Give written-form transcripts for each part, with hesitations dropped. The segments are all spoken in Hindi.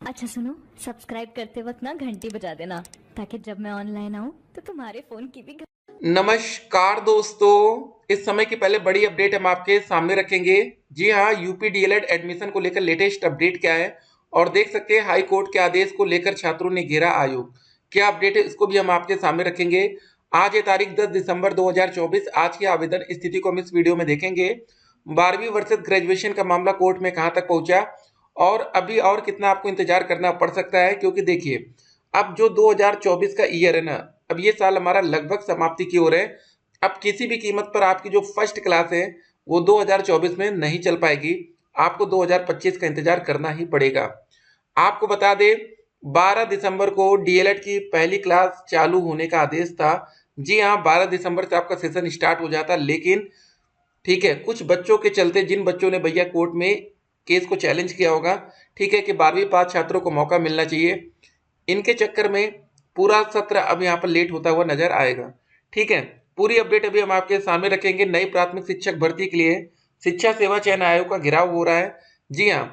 अच्छा सुनो, सब्सक्राइब करते वक्त ना घंटी बजा देना ताकि जब मैं ऑनलाइन आऊँ तो तुम्हारे फोन की भी नमस्कार दोस्तों। इस समय की पहले बड़ी अपडेट हम आपके सामने रखेंगे। जी हाँ, यूपी डीएलएड एडमिशन को लेकर लेटेस्ट अपडेट क्या है और देख सकते हैं हाई कोर्ट के आदेश को लेकर छात्रों ने घेरा आयोग। क्या अपडेट है इसको भी हम आपके सामने रखेंगे। आज है तारीख 10 दिसंबर 2024। आज की आवेदन स्थिति को हम इस वीडियो में देखेंगे। 12वीं वर्षित ग्रेजुएशन का मामला कोर्ट में कहां तक पहुंचा और अभी और कितना आपको इंतजार करना पड़ सकता है, क्योंकि देखिए अब जो 2024 का ईयर है ना, अब ये साल हमारा लगभग समाप्ति की ओर है। अब किसी भी कीमत पर आपकी जो फर्स्ट क्लास है वो 2024 में नहीं चल पाएगी। आपको 2025 का इंतजार करना ही पड़ेगा। आपको बता दें 12 दिसंबर को डीएलएड की पहली क्लास चालू होने का आदेश था। जी हाँ, 12 दिसंबर से आपका सेशन स्टार्ट हो जाता, लेकिन ठीक है, कुछ बच्चों के चलते, जिन बच्चों ने भैया कोर्ट में केस को चैलेंज किया होगा, ठीक है कि 12वीं पास छात्रों को मौका मिलना चाहिए, इनके चक्कर में पूरा सत्र अब यहाँ पर लेट होता हुआ नजर आएगा। ठीक है, पूरी अपडेट अभी हम आपके सामने रखेंगे। नई प्राथमिक शिक्षक भर्ती के लिए शिक्षा सेवा चयन आयोग का घेराव हो रहा है। जी हाँ,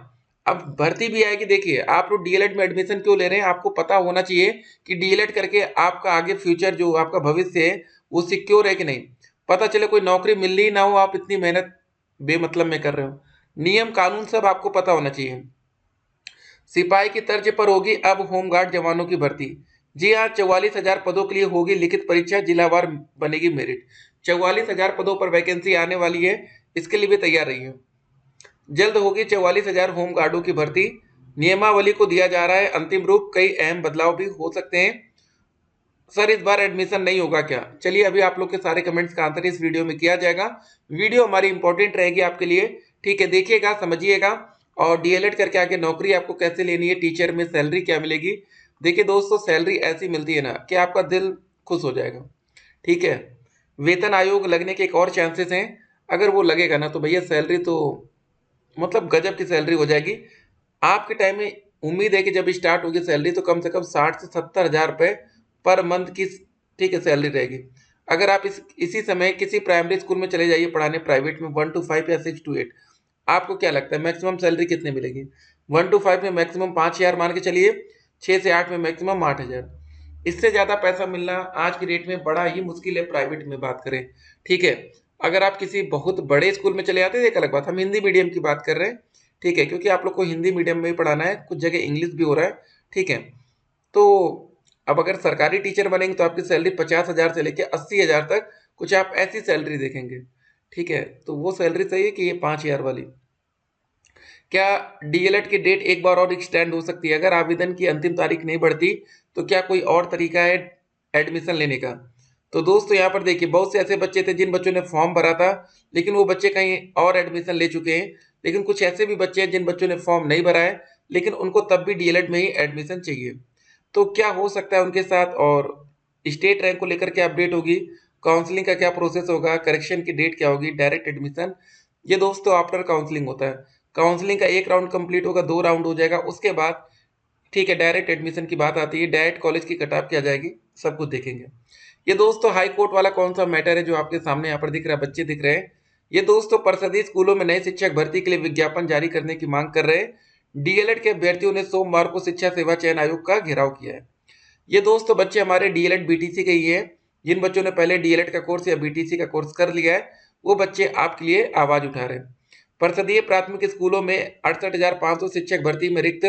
अब भर्ती भी आएगी। देखिए आप लोग डीएलएड में एडमिशन क्यों ले रहे हैं, आपको पता होना चाहिए कि डीएलएड करके आपका आगे फ्यूचर, जो आपका भविष्य है वो सिक्योर है कि नहीं। पता चले कोई नौकरी मिल ही ना हो, आप इतनी मेहनत बेमतलब में कर रहे हो। नियम कानून सब आपको पता होना चाहिए। सिपाही की तर्ज पर होगी अब होमगार्ड जवानों की भर्ती। जी हाँ, 44,000 पदों के लिए होगी लिखित परीक्षा, जिलावार बनेगी मेरिट। 44,000 पदों पर वैकेंसी आने वाली है, इसके लिए भी तैयार रही है। जल्द होगी 44,000 होमगार्डों की भर्ती। नियमावली को दिया जा रहा है अंतिम रूप, कई अहम बदलाव भी हो सकते हैं। सर इस बार एडमिशन नहीं होगा क्या? चलिए अभी आप लोग के सारे कमेंट्स का आंसर इस वीडियो में किया जाएगा। वीडियो हमारी इंपॉर्टेंट रहेगी आपके लिए। ठीक है, देखिएगा, समझिएगा। और डीएलएड करके आगे नौकरी आपको कैसे लेनी है, टीचर में सैलरी क्या मिलेगी। देखिए दोस्तों, सैलरी ऐसी मिलती है ना कि आपका दिल खुश हो जाएगा। ठीक है, वेतन आयोग लगने के एक और चांसेस हैं। अगर वो लगेगा ना तो भैया सैलरी तो मतलब गजब की सैलरी हो जाएगी आपके टाइम में। उम्मीद है कि जब स्टार्ट होगी सैलरी तो कम से कम 60 से 70 हज़ार रुपए पर मंथ की, ठीक है, सैलरी रहेगी। अगर आप इसी समय किसी प्राइमरी स्कूल में चले जाइए पढ़ाने प्राइवेट में, 1 to 5 या 6 to 8, आपको क्या लगता है मैक्सिमम सैलरी कितनी मिलेगी? 1 to 5 में मैक्सिमम 5,000 मान के चलिए, 6 से 8 में मैक्सिमम 8,000। इससे ज्यादा पैसा मिलना आज की डेट में बड़ा ही मुश्किल है, प्राइवेट में बात करें। ठीक है, अगर आप किसी बहुत बड़े स्कूल में चले जाते हैं एक अलग बात, हम हिंदी मीडियम की बात कर रहे हैं। ठीक है, क्योंकि आप लोग को हिंदी मीडियम में ही पढ़ाना है, कुछ जगह इंग्लिश भी हो रहा है। ठीक है, तो अब अगर सरकारी टीचर बनेंगे तो आपकी सैलरी 50,000 से लेकर 80,000 तक, कुछ आप ऐसी सैलरी देखेंगे। ठीक है, तो वो सैलरी सही है कि ये 5,000 वाली? क्या डीएलएड की डेट एक बार और एक्सटेंड हो सकती है? अगर आवेदन की अंतिम तारीख नहीं बढ़ती तो क्या कोई और तरीका है एडमिशन लेने का? तो दोस्तों यहाँ पर देखिए, बहुत से ऐसे बच्चे थे जिन बच्चों ने फॉर्म भरा था, लेकिन वो बच्चे कहीं और एडमिशन ले चुके हैं। लेकिन कुछ ऐसे भी बच्चे हैं जिन बच्चों ने फॉर्म नहीं भरा है, लेकिन उनको तब भी डीएलएड में ही एडमिशन चाहिए। तो क्या हो सकता है उनके साथ, और स्टेट रैंक को लेकर क्या अपडेट होगी, काउंसलिंग का क्या प्रोसेस होगा, करेक्शन की डेट क्या होगी, डायरेक्ट एडमिशन, ये दोस्तों आफ्टर काउंसलिंग होता है। काउंसलिंग का एक राउंड कंप्लीट होगा, 2 राउंड हो जाएगा, उसके बाद ठीक है डायरेक्ट एडमिशन की बात आती है, डायरेक्ट कॉलेज की कट ऑफ क्या जाएगी, सब कुछ देखेंगे। ये दोस्तों हाई कोर्ट वाला कौन सा मैटर है जो आपके सामने यहाँ पर दिख रहा है, बच्चे दिख रहे हैं। ये दोस्तों परिषदीय स्कूलों में नए शिक्षक भर्ती के लिए विज्ञापन जारी करने की मांग कर रहे हैं। डीएलएड के अभ्यर्थियों ने सोमवार को शिक्षा सेवा चयन आयोग का घेराव किया है। ये दोस्तों बच्चे हमारे डीएलएड बीटीसी के ही हैं। जिन बच्चों ने पहले डीएलएड का कोर्स या बीटीसी का कोर्स कर लिया है, वो बच्चे आपके लिए आवाज उठा रहे हैं। परिषदीय प्राथमिक स्कूलों में 68,500 शिक्षक भर्ती में रिक्त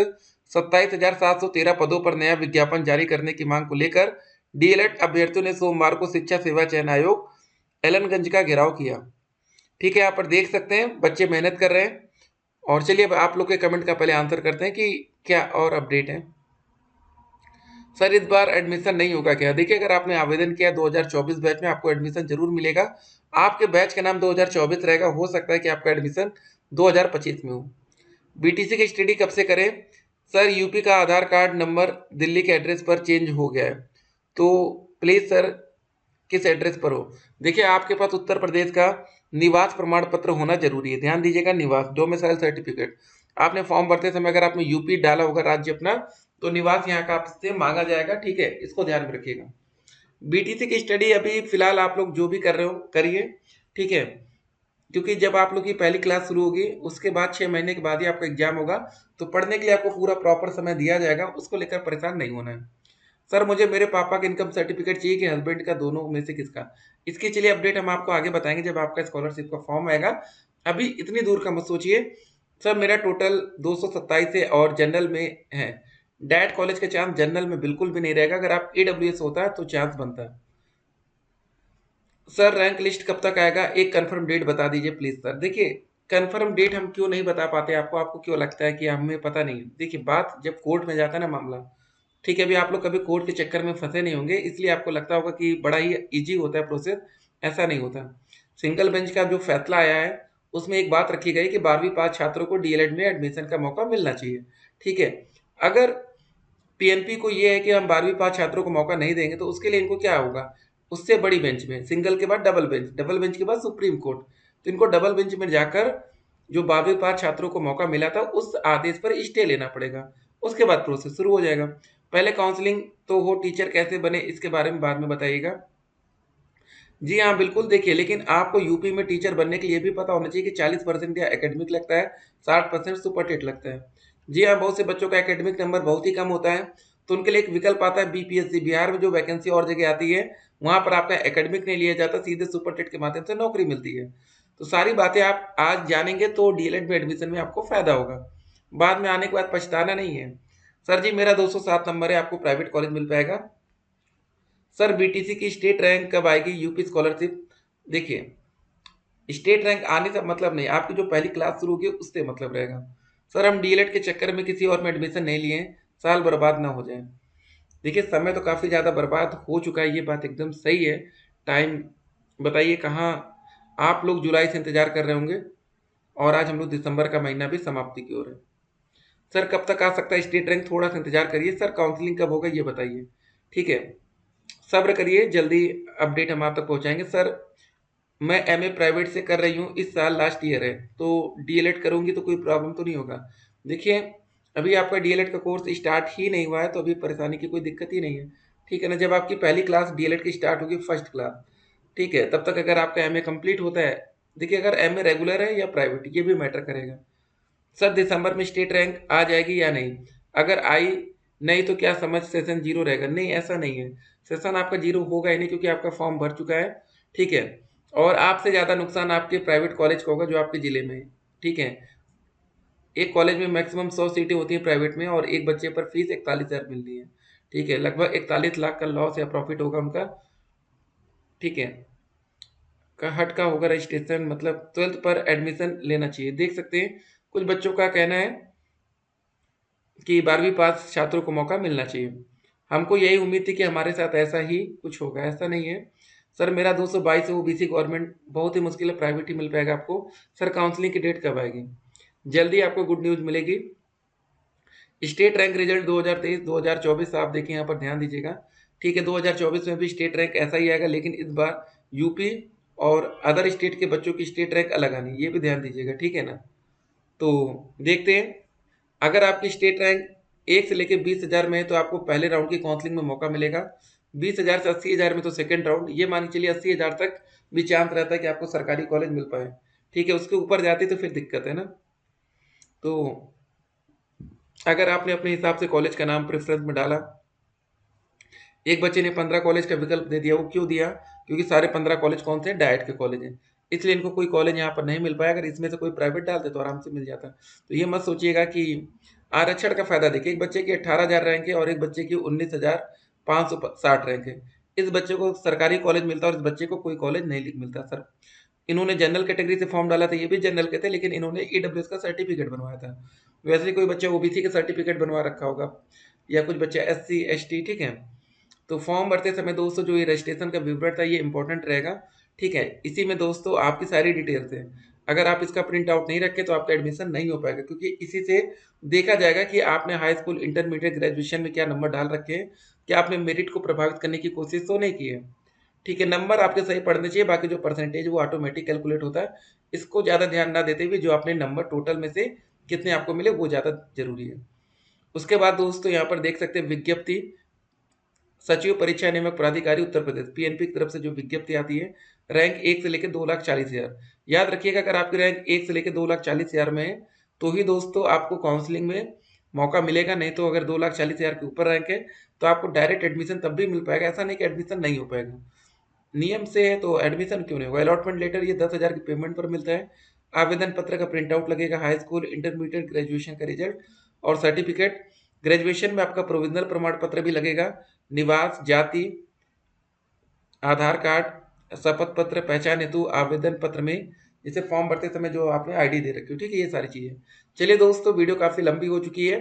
27,713 पदों पर नया विज्ञापन जारी करने की मांग को लेकर डीएलएड अभ्यर्थियों ने सोमवार को शिक्षा सेवा चयन आयोग एलनगंज का घेराव किया। ठीक है, यहाँ पर देख सकते हैं बच्चे मेहनत कर रहे हैं। और चलिए अब आप लोग के कमेंट का पहले आंसर करते हैं कि क्या और अपडेट है। सर इस बार एडमिशन नहीं होगा क्या? देखिए अगर आपने आवेदन किया 2024 बैच में, आपको एडमिशन जरूर मिलेगा। आपके बैच का नाम 2024 रहेगा, हो सकता है कि आपका एडमिशन 2025 में हो। बीटीसी की स्टडी कब से करें? सर यूपी का आधार कार्ड नंबर दिल्ली के एड्रेस पर चेंज हो गया है, तो प्लीज सर किस एड्रेस पर हो? देखिए आपके पास उत्तर प्रदेश का निवास प्रमाण पत्र होना जरूरी है, ध्यान दीजिएगा, निवास डोमिसाइल सर्टिफिकेट। आपने फॉर्म भरते समय अगर आपने यूपी डाला होगा राज्य अपना, तो निवास यहाँ का आपसे मांगा जाएगा। ठीक है, इसको ध्यान में रखिएगा। बीटीसी की स्टडी अभी फिलहाल आप लोग जो भी कर रहे हो करिए। ठीक है, क्योंकि जब आप लोग की पहली क्लास शुरू होगी उसके बाद 6 महीने के बाद ही आपका एग्जाम होगा, तो पढ़ने के लिए आपको पूरा प्रॉपर समय दिया जाएगा, उसको लेकर परेशान नहीं होना है। सर मुझे मेरे पापा का इनकम सर्टिफिकेट चाहिए कि हस्बैंड का, दोनों में से किसका? इसकी चलिए अपडेट हम आपको आगे बताएंगे जब आपका स्कॉलरशिप का फॉर्म आएगा। अभी इतनी दूर का मत सोचिए। सर मेरा टोटल 227 है और जनरल में है। डैट कॉलेज का चांस जनरल में बिल्कुल भी नहीं रहेगा। अगर आप AWS होता है तो चांस बनता है। सर रैंक लिस्ट कब तक आएगा? एक कंफर्म डेट बता दीजिए प्लीज सर। देखिए कंफर्म डेट हम क्यों नहीं बता पाते आपको, आपको क्यों लगता है कि हमें पता नहीं है? देखिए बात जब कोर्ट में जाता है ना मामला, ठीक है, अभी आप लोग कभी कोर्ट के चक्कर में फंसे नहीं होंगे, इसलिए आपको लगता होगा कि बड़ा ही इजी होता है प्रोसेस। ऐसा नहीं होता। सिंगल बेंच का जो फैसला आया है उसमें एक बात रखी गई कि 12वीं पास छात्रों को डीएलएड में एडमिशन का मौका मिलना चाहिए। ठीक है, अगर पीएनपी को ये है कि हम 12वीं पास छात्रों को मौका नहीं देंगे तो उसके लिए इनको क्या होगा? उससे बड़ी बेंच में, सिंगल के बाद डबल बेंच, डबल बेंच के बाद सुप्रीम कोर्ट, तो इनको डबल बेंच में जाकर जो 12वीं पास छात्रों को मौका मिला था उस आदेश पर स्टे लेना पड़ेगा। उसके बाद प्रोसेस शुरू हो जाएगा। पहले काउंसलिंग तो हो, टीचर कैसे बने इसके बारे में बाद में बताइएगा। जी हाँ, बिल्कुल देखिए, लेकिन आपको यूपी में टीचर बनने के लिए भी पता होना चाहिए कि 40% या एकेडमिक लगता है, 60% सुपर टेट लगता है। जी हाँ, बहुत से बच्चों का एकेडमिक नंबर बहुत ही कम होता है, तो उनके लिए एक विकल्प आता है बीपीएससी। बिहार में जो वैकेंसी और जगह आती है वहाँ पर आपका एकेडमिक नहीं लिया जाता, सीधे सुपर टेट के माध्यम से नौकरी मिलती है। तो सारी बातें आप आज जानेंगे तो डीएलएड में एडमिशन में आपको फायदा होगा, बाद में आने के बाद पछताना नहीं है। सर जी मेरा 207 नंबर है, आपको प्राइवेट कॉलेज मिल पाएगा। सर बीटीसी की स्टेट रैंक कब आएगी? यूपी स्कॉलरशिप, देखिए स्टेट रैंक आने का मतलब नहीं, आपकी जो पहली क्लास शुरू होगी उससे मतलब रहेगा। सर हम डीएलएड के चक्कर में किसी और में एडमिशन नहीं लिए, साल बर्बाद ना हो जाए। देखिए समय तो काफ़ी ज़्यादा बर्बाद हो चुका है, ये बात एकदम सही है। टाइम बताइए कहाँ? आप लोग जुलाई से इंतजार कर रहे होंगे और आज हम लोग दिसंबर का महीना भी समाप्ति की ओर है। सर कब तक आ सकता है स्टेट रैंक? थोड़ा सा इंतजार करिए। सर काउंसलिंग कब होगा ये बताइए। ठीक है, सब्र करिए, जल्दी अपडेट हम आप तक पहुंचाएंगे। सर मैं एमए प्राइवेट से कर रही हूँ, इस साल लास्ट ईयर है, तो डीएलएड करूंगी तो कोई प्रॉब्लम तो नहीं होगा? देखिए अभी आपका डीएलएड का कोर्स स्टार्ट ही नहीं हुआ है तो अभी परेशानी की कोई दिक्कत ही नहीं है। ठीक है ना, जब आपकी पहली क्लास डीएलएड की स्टार्ट होगी, फर्स्ट क्लास, ठीक है, तब तक अगर आपका एमए कंप्लीट होता है, देखिए अगर एमए रेगुलर है या प्राइवेट ये भी मैटर करेगा। सर दिसंबर में स्टेट रैंक आ जाएगी या नहीं? अगर आई नहीं तो क्या समझ सेशन जीरो रहेगा? नहीं, ऐसा नहीं है, सेशन आपका जीरो होगा ही नहीं क्योंकि आपका फॉर्म भर चुका है। ठीक है, और आपसे ज़्यादा नुकसान आपके प्राइवेट कॉलेज का होगा जो आपके ज़िले में है। ठीक है, एक कॉलेज में मैक्सिमम 100 सीटें होती हैं प्राइवेट में और एक बच्चे पर फीस 41,000 मिल रही है। ठीक है, लगभग 41 लाख का लॉस या प्रॉफिट होगा उनका। ठीक है, का हट का होगा रजिस्ट्रेशन, मतलब 12th पर एडमिशन लेना चाहिए। देख सकते हैं कुछ बच्चों का कहना है कि 12वीं पास छात्रों को मौका मिलना चाहिए। हमको यही उम्मीद थी कि हमारे साथ ऐसा ही कुछ होगा, ऐसा नहीं है। सर मेरा 222 है, ओबीसी गवर्नमेंट, बहुत ही मुश्किल है, प्राइवेट ही मिल पाएगा आपको। सर काउंसलिंग की डेट कब आएगी? जल्दी आपको गुड न्यूज़ मिलेगी। स्टेट रैंक रिजल्ट 2023 2024 आप देखिए, यहाँ पर ध्यान दीजिएगा। ठीक है, 2024 में भी स्टेट रैंक ऐसा ही आएगा, लेकिन इस बार यूपी और अदर स्टेट के बच्चों की स्टेट रैंक अलग आनी, ये भी ध्यान दीजिएगा। ठीक है ना, तो देखते हैं। अगर आपकी स्टेट रैंक 1 से लेकर 20,000 में है तो आपको पहले राउंड की काउंसलिंग में मौका मिलेगा। 20,000 से 80,000 में तो सेकंड राउंड, ये मान के चलिए 80,000 तक भी चांस रहता है कि आपको सरकारी कॉलेज मिल पाए। ठीक है, उसके ऊपर जाती तो फिर दिक्कत है ना। तो अगर आपने अपने हिसाब से कॉलेज का नाम प्रेफरेंस में डाला, एक बच्चे ने 15 कॉलेज का विकल्प दे दिया, वो क्यों दिया? क्योंकि सारे 15 कॉलेज कौन से? डाइट के कॉलेज हैं, इसलिए इनको कोई कॉलेज यहाँ पर नहीं मिल पाया। अगर इसमें से कोई प्राइवेट डालते तो आराम से मिल जाता। तो ये मत सोचिएगा कि आरक्षण का फायदा देखिए, एक बच्चे की 18,000 रैंक है और एक बच्चे की 19,560 रैंक है। इस बच्चे को सरकारी कॉलेज मिलता है और इस बच्चे को कोई कॉलेज नहीं मिलता। सर इन्होंने जनरल कैटेगरी से फॉर्म डाला था, ये भी जनरल के थे, लेकिन इन्होंने ईडब्ल्यूएस का सर्टिफिकेट बनवाया था। वैसे ही कोई बच्चा ओबीसी का सर्टिफिकेट बनवा रखा होगा, या कुछ बच्चा एससी एसटी। ठीक है, तो फॉर्म भरते समय दोस्तों जो ये रजिस्ट्रेशन का विवरण था ये इंपॉर्टेंट रहेगा। ठीक है, इसी में दोस्तों आपकी सारी डिटेल्स है। अगर आप इसका प्रिंट आउट नहीं रखे तो आपका एडमिशन नहीं हो पाएगा, क्योंकि इसी से देखा जाएगा कि आपने हाई स्कूल, इंटरमीडिएट, ग्रेजुएशन में क्या नंबर डाल रखे हैं, क्या आपने मेरिट को प्रभावित करने की कोशिश तो नहीं की है। ठीक है, नंबर आपके सही पढ़ने चाहिए, बाकी जो परसेंटेज वो ऑटोमेटिक कैलकुलेट होता है, इसको ज़्यादा ध्यान ना देते हुए जो आपने नंबर टोटल में से कितने आपको मिले वो ज़्यादा जरूरी है। उसके बाद दोस्तों यहाँ पर देख सकते हैं विज्ञप्ति, सचिव परीक्षा नियामक प्राधिकारी उत्तर प्रदेश पीएनपी की तरफ से जो विज्ञप्ति आती है, रैंक 1 से लेकर 2,40,000, याद रखिएगा अगर आपकी रैंक 1 से लेकर 2,40,000 में है तो ही दोस्तों आपको काउंसलिंग में मौका मिलेगा, नहीं तो अगर 2,40,000 के ऊपर रैंक है तो आपको डायरेक्ट एडमिशन तब भी मिल पाएगा, ऐसा नहीं कि एडमिशन नहीं हो पाएगा। नियम से है तो एडमिशन क्यों नहीं होगा। अलॉटमेंट लेटर ये 10,000 की पेमेंट पर मिलता है। आवेदन पत्र का प्रिंट आउट लगेगा, हाई स्कूल, इंटरमीडिएट, ग्रेजुएशन का रिजल्ट और सर्टिफिकेट। ग्रेजुएशन में आपका प्रोविजनल प्रमाण पत्र भी लगेगा। निवास, जाति, आधार कार्ड, शपथ पत्र, पहचान हेतु आवेदन पत्र में जैसे फॉर्म भरते समय जो आपने आईडी दे रखी हो, ठीक है, ये सारी चीजें। चलिए दोस्तों, वीडियो काफी लंबी हो चुकी है,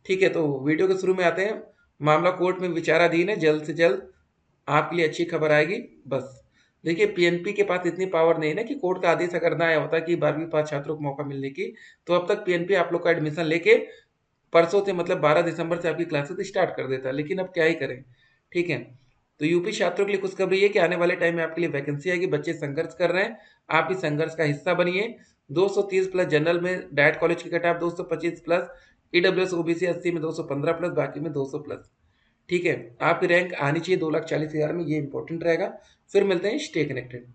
ठीक है, तो वीडियो के शुरू में आते हैं। मामला कोर्ट में विचाराधीन है, जल्द से जल्द आपके लिए अच्छी खबर आएगी। बस देखिए, पीएनपी के पास इतनी पावर नहीं है ना कि कोर्ट का आदेश अगर ना आया होता कि 12वीं पास छात्रों को मौका मिलने की, तो अब तक पीएनपी आप लोग का एडमिशन लेके परसों से मतलब 12 दिसंबर से आपकी क्लासेस स्टार्ट कर देता है, लेकिन अब क्या ही करें, ठीक है। तो यूपी छात्रों के लिए खुशखबरी है कि आने वाले टाइम में आपके लिए वैकेंसी आएगी। बच्चे संघर्ष कर रहे हैं, आप भी संघर्ष का हिस्सा बनिए। 230 प्लस जनरल में डायट कॉलेज की cut off, 225 plus EWS OBC 80 में 215 प्लस, बाकी में 200 प्लस, ठीक है। आपकी रैंक आनी चाहिए 2,40,000 में, ये इंपॉर्टेंट रहेगा। फिर मिलते हैं, स्टे कनेक्टेड।